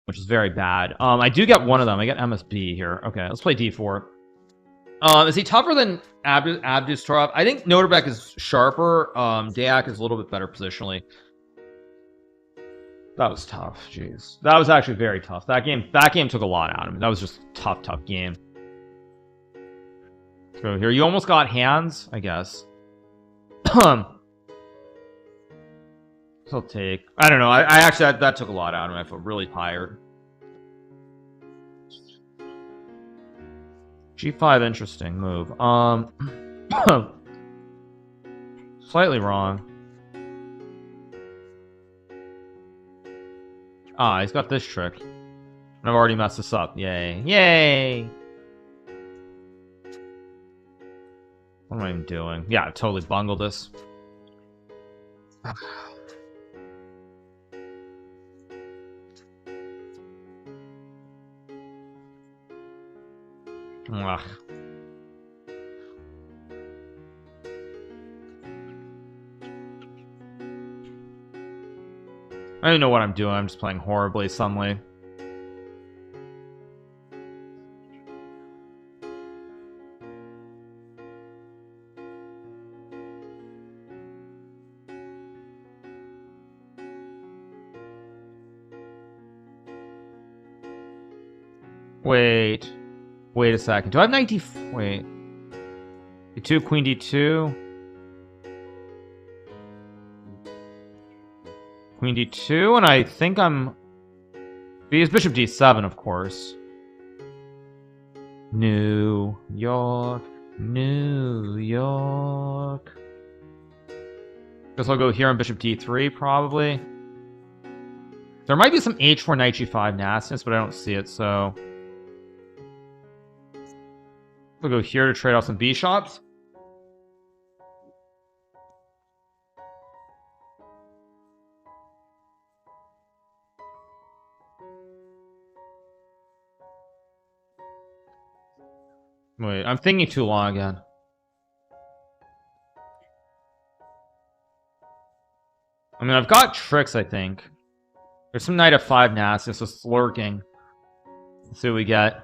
which is very bad. I do get one of them. I get MSB here. Okay, let's play D4. Is he tougher than Abdus Torov? I think Noterbeck is sharper. Dayak is a little bit better positionally. That was tough. Jeez, that was actually very tough. That game took a lot out of me. That was just a tough game. Let's go here. You almost got hands, I guess. I'll take. I don't know. I actually that took a lot out of me. I feel really tired. G5, interesting move. Slightly wrong. Ah, he's got this trick. And I've already messed this up. Yay. Yay! What am I even doing? Yeah, I totally bungled this. Ugh. I don't know what I'm doing. I'm just playing horribly suddenly. Wait a second. Do I have knight d... Wait. D2, queen d2. Queen d2, and I think I'm... He's bishop d7, of course. New York. New York. Guess I'll go here on bishop d3, probably. There might be some h4, knight g5 nastiness, but I don't see it, so... We'll go here to trade off some bishops. Wait, I'm thinking too long again. I mean, I've got tricks, I think. There's some knight f5 nastiness just lurking. Let's see what we get.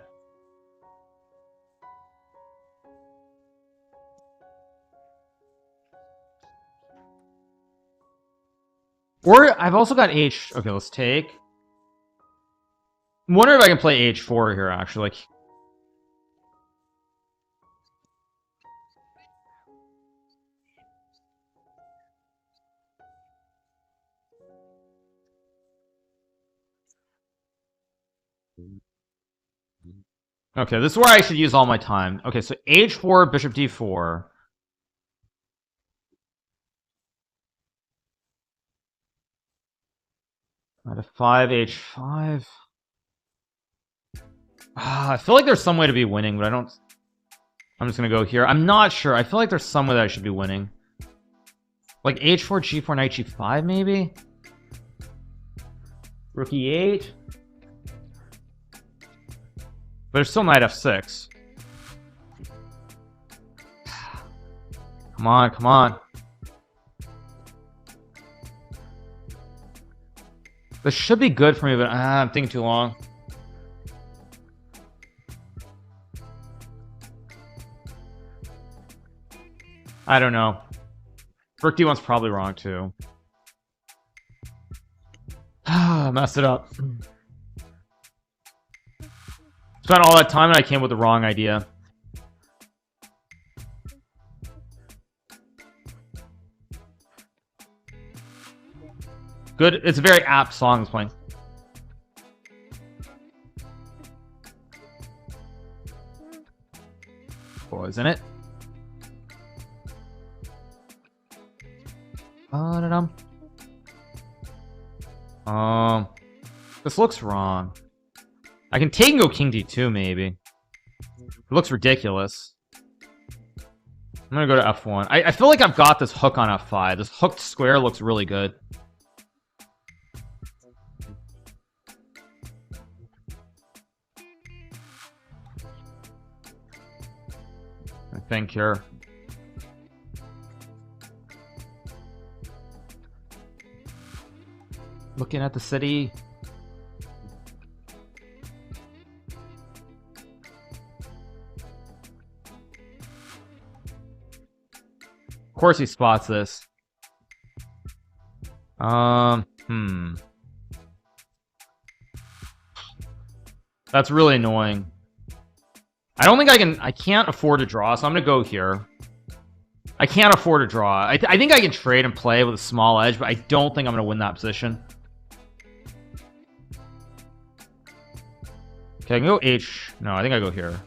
Or I've also got h. Okay, let's take. I'm wondering if I can play h4 here, actually. Like, okay, this is where I should use all my time. Okay, so h4, bishop d4. Knight f5, h5. I feel like there's some way to be winning, but I don't... I'm just gonna go here. I'm not sure. I feel like there's some way that I should be winning. Like h4, g4, knight g5, maybe? Rook e8. But there's still knight f6. Come on, come on. This should be good for me, but I'm thinking too long. I don't know. Rook d1's probably wrong too. Messed it up. Spent all that time and I came with the wrong idea. Good. It's a very apt song it's playing. Oh, isn't it? This looks wrong. I can take and go king d2 maybe. It looks ridiculous. I'm gonna go to f1. I feel like I've got this hook on f5. This hooked square looks really good. I think here. Looking at the city. Of course he spots this. That's really annoying. I don't think I can't afford to draw, so I'm gonna go here. I can't afford to draw. I think I can trade and play with a small edge, but I don't think I'm gonna win that position. Okay, I can go H. No, I think I go here.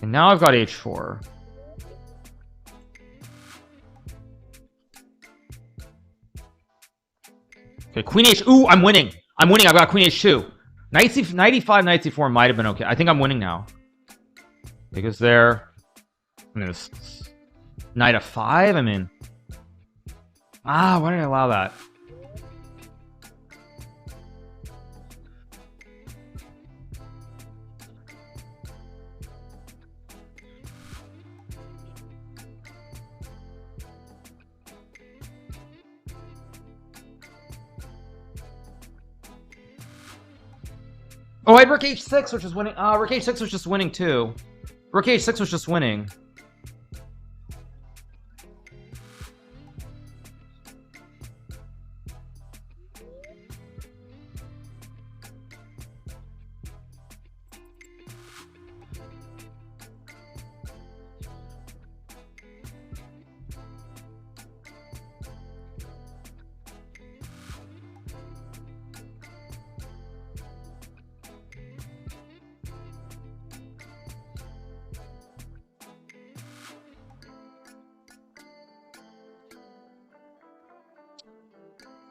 And now I've got H4. Okay, Queen H. Ooh, I'm winning. I'm winning. I've got Queen H2. Knight C, Knight E5, Knight C4 might have been okay. I think I'm winning now. Because there. I mean, Knight F5. I mean, why did I allow that? Oh, I had Rook H6, which was winning. Rook H6 was just winning too. Rook H6 was just winning.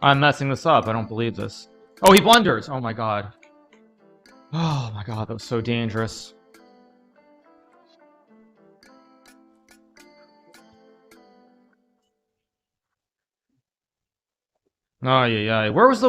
I'm messing this up. I don't believe this. Oh, he blunders. Oh my god. Oh my god, that was so dangerous. Oh yeah, yeah. Where was the